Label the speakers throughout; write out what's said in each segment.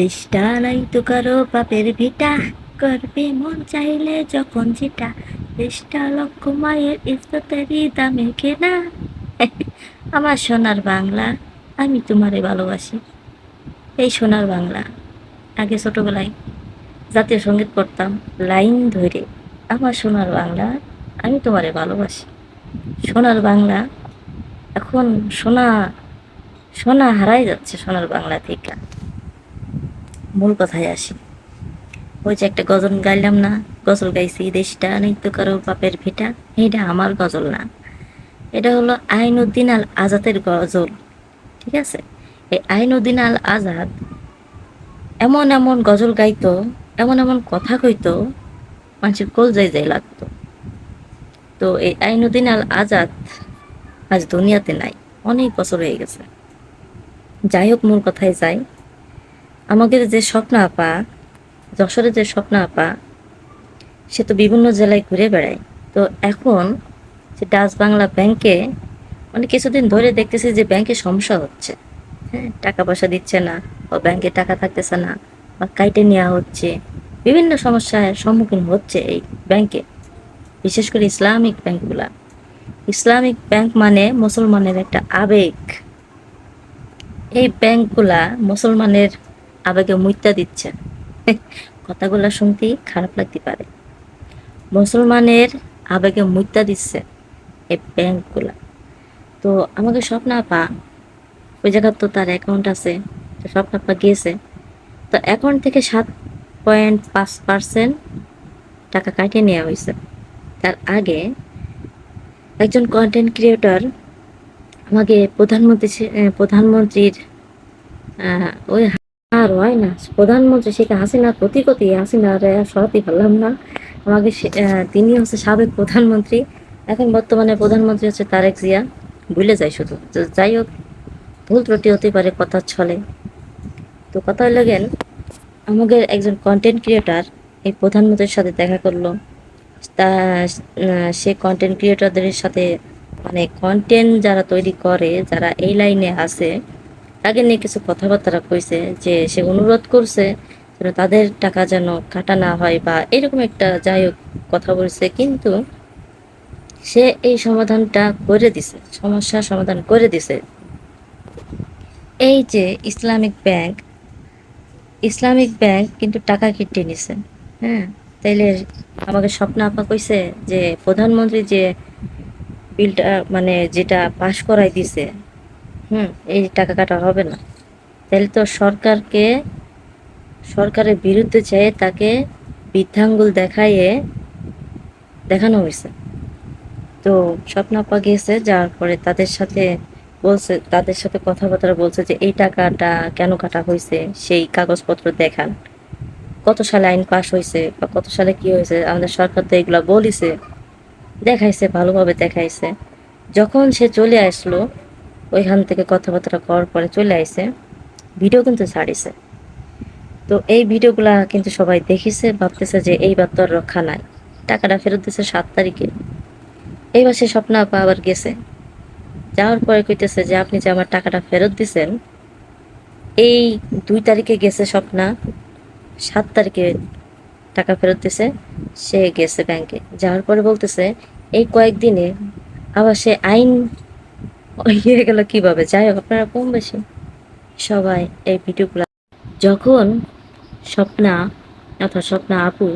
Speaker 1: দেশটা নাই তো কারো বাপের ভিটা, করবে মন চাইলে যখন যেটা, দেশটা লক্ষ মায়ের ইজ্জতেরই দামে কেনা। আমার সোনার বাংলা, আমি তোমারে ভালোবাসি। এই সোনার বাংলা, আগে ছোটবেলায় জাতীয় সঙ্গীত পড়তাম লাইন ধরে, আমার সোনার বাংলা, আমি তোমারে ভালোবাসি। সোনার বাংলা এখন সোনা সোনা হারাই যাচ্ছে সোনার বাংলা থেকে। মূল কথায় আসি, ওই যে একটা গজল গাইলাম না, গজল গাইছি দেশটা নেই তো কারো বাপের ভিটা, এটা আমার গজল না, এটা হলো আইনুদ্দিন আল আজাদের গজল। ঠিক আছে, এই আইনুদ্দিন আল আজাদ এমন এমন গজল গাইতো, এমন এমন কথা কইতো, মানুষের কলজায় যায় লাগতো। তো এই আইনুদ্দিন আল আজাদ আজ দুনিয়াতে নাই, অনেক বছর হয়ে গেছে। যাই হোক, মূল কথায় যাই, আমাদের যে স্বপ্ন আপা, যশোরের যে স্বপ্ন আপা, সে তো বিভিন্ন জেলায় ঘুরে বেড়ায়। তো এখন যে ডাচ বাংলা ব্যাংকে মানে কিছুদিন ধরে দেখতেছি যে ব্যাংকে সমস্যা হচ্ছে। হ্যাঁ, টাকা পয়সা দিচ্ছে না, বা ব্যাংকে টাকা থাকতেছে না, বা কাইটে নেওয়া হচ্ছে, বিভিন্ন সমস্যার সম্মুখীন হচ্ছে এই ব্যাংকে, বিশেষ করে ইসলামিক ব্যাংকগুলা। ইসলামিক ব্যাংক মানে মুসলমানের একটা আবেগ। এই ব্যাংকগুলা মুসলমানের আবেগে মুইত্যা দিচ্ছে। কথাগুলো শুনতেই খারাপ লাগতে পারে, মুসলমানের আবেগে মুইত্যা দিচ্ছে এই ব্যাংকগুলা। তো আমাকে স্বপ্ন আপা, ওই জায়গার তো তার অ্যাকাউন্ট আছে, তো স্বপ্ন আপা গিয়েছে, তো অ্যাকাউন্ট থেকে 7.5% টাকা কাটিয়ে নেওয়া হয়েছে। তার আগে একজন কন্টেন্ট ক্রিয়েটর আমাকে প্রধানমন্ত্রীর ওই আর হয় না, প্রধানমন্ত্রী শেখ হাসিনা কতি কতি হাসিনা সরাতে পারলাম না, আমাকে তিনি হচ্ছে সাবেক প্রধানমন্ত্রী, এখন বর্তমানে প্রধানমন্ত্রী হচ্ছে তারেক জিয়া, ভুলে যায় শুধু। তো যাই হোক, ভুল ত্রুটি হতে পারে কথার ছলে। তো কথা হলো গেন, আমাদের একজন কন্টেন্ট ক্রিয়েটার এই প্রধানমন্ত্রীর সাথে দেখা করলো। তা সে কন্টেন্ট ক্রিয়েটরদের সাথে, মানে কন্টেন্ট যারা তৈরি করে, যারা এই লাইনে আছে, তাকে নিয়ে কিছু কথাবার্তা কইছে, যে সে অনুরোধ করছে যেন তাদের টাকা যেন কাটা না হয়, বা এরকম একটা যাই হোক কথা বলছে। কিন্তু সে এই সমাধানটা করে দিছে, সমস্যার সমাধান করে দিছে। এই যে ইসলামিক ব্যাংক কিন্তু টাকা কেটে নিছে। হ্যাঁ, তাইলে আমাকে স্বপ্ন আপা কইছে যে প্রধানমন্ত্রী যে বিলটা মানে যেটা পাশ করাই দিছে, এই টাকা কাটা হবে না। তাহলে তো সরকারের বিরুদ্ধে চেয়ে তাকে বৃদ্ধাঙ্গুল দেখানো হয়েছে। তো স্বপ্ন আপা গিয়েছে, যাওয়ার পরে তাদের সাথে কথাবার্তা বলছে যে এই টাকাটা কেন কাটা হয়েছে, সেই কাগজপত্র দেখান, কত সালে আইন পাশ হয়েছে বা কত সালে কি হয়েছে, আমাদের সরকার তো এগুলা বলিছে, দেখাইছে, ভালোভাবে দেখাইছে। যখন সে চলে আসলো, ওইখান থেকে কথাবার্তা করার পরে চলে আইছে, ভিডিও কিন্তু ছাড়িছে। তো এই ভিডিওগুলা কিন্তু সবাই দেখিছে, ভাবতেছে যে এইবার তো আর রক্ষা নাই। টাকাটা ফেরত দিছে 7 তারিখে। এইবার সে স্বপ্ন আপা আবার গেছে, যাওয়ার পরে কইতেছে যে আপনি যে আমার টাকাটা ফেরত দিছেন, এই 2 তারিখে গেছে স্বপ্না, 7 তারিখে টাকা ফেরত দিছে। সে গেছে ব্যাংকে, যাওয়ার পরে বলতেছে এই কয়েকদিনে আবার সে আইন হয়ে গেল কিভাবে। যাই হোক, আপনারা কম বেশি সবাই এই ভিডিওগুলো, যখন স্বপ্না স্বপ্না আপু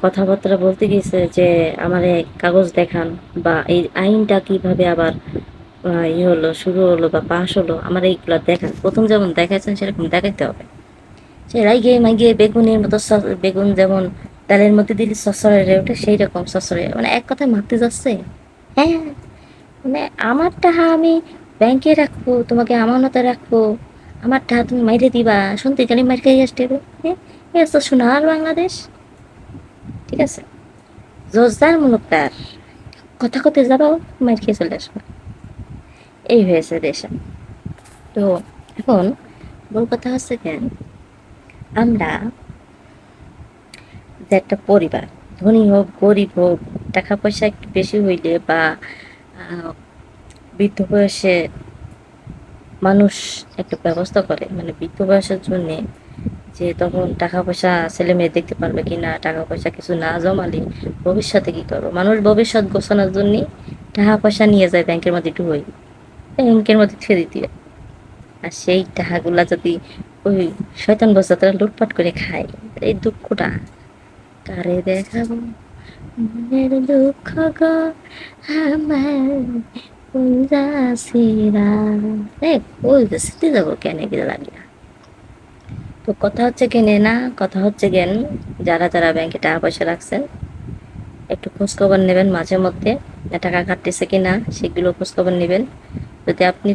Speaker 1: কথাবার্তা বলতে গেছে যে আমার এই কাগজ দেখান, বা এই আইনটা কিভাবে আবার হলো, শুরু হলো বা পাশ হলো, আমার এইগুলো দেখান, প্রথম যেমন দেখাচ্ছেন সেরকম দেখাইতে হবে। সে রাইগে মাইগে বেগুনের মতো বেগুন যেমন তেলের মধ্যে দিলে সসরে ওঠে, সেই রকম সসরে, মানে এক কথায় মারতে যাচ্ছে। হ্যাঁ, মানে আমার টাকা আমি ব্যাংকে রাখবো, তোমাকে আমানতে রাখবো, আমার টাকা তুমি মাইরে দিবা, শুনতে জানি মাইর খাই আসতে। হ্যাঁ, এ তো সোনার বাংলাদেশ। ঠিক আছে, জোরদার মূলক তার কথা কথে যাবাও, মাইর খেয়ে চলে আসবে, এই হয়েছে দেশে। তো এখন মূল কথা হচ্ছে কেন, আমরা যে একটা পরিবার, ধনী হোক গরিব হোক, টাকা পয়সা একটু বেশি হইলে বা বৃদ্ধ বয়সে মানুষ একটা ব্যবস্থা করে, মানে বৃদ্ধ বয়সের জন্যে, যে তখন টাকা পয়সা ছেলে মেয়ে দেখতে পারবে কি না, টাকা পয়সা কিছু না জমালে ভবিষ্যতে কি করবো, মানুষ ভবিষ্যৎ গোছানোর জন্য টাকা পয়সা নিয়ে যায় ব্যাংকের মধ্যে ঢুই, ব্যাংকের মধ্যে থুয়ে দিতে হয়। আর সেই টাকাগুলা যদি ওই শয়তান বস্তারা লুটপাট করে খায়, এই দুঃখটা কারে দেখাবো, মনের দুঃখ গো আমার উদাসীরা, ওই স্মৃতি যাবো কেন এগুলো লাগিয়া। তো কথা হচ্ছে কেনে না, কথা হচ্ছে জ্ঞান, যারা যারা ব্যাংকে টাকা পয়সা রাখছেন একটু খোঁজখবর নেবেন মাঝে মধ্যে, টাকা কাটতেছে কি না সেগুলো খোঁজখবর নেবেন।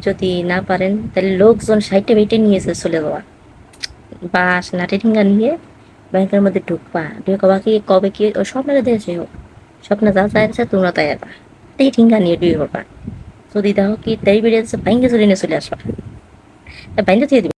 Speaker 1: যদি না পারেন তাহলে লোকজন সাইটে বেটে নিয়েছে চলে যাওয়া, বাঁশ নাটি ঠেঙ্গা নিয়ে ব্যাংকের মধ্যে ঢুকবা, ঢুকে কবা কি কবে কি ওই স্বপ্নের দেশে হোক, স্বপ্নে যা চাই আছে তোমরা তাই আবা, এই ঠেঙ্গা নিয়ে ডুবে পড়বা, যদি দেখো কি তাই বেরিয়ে যাচ্ছে ভাইঙ্গে চলে নিয়ে চলে আসবা, ভাইঙ্গে দিয়ে দিবে।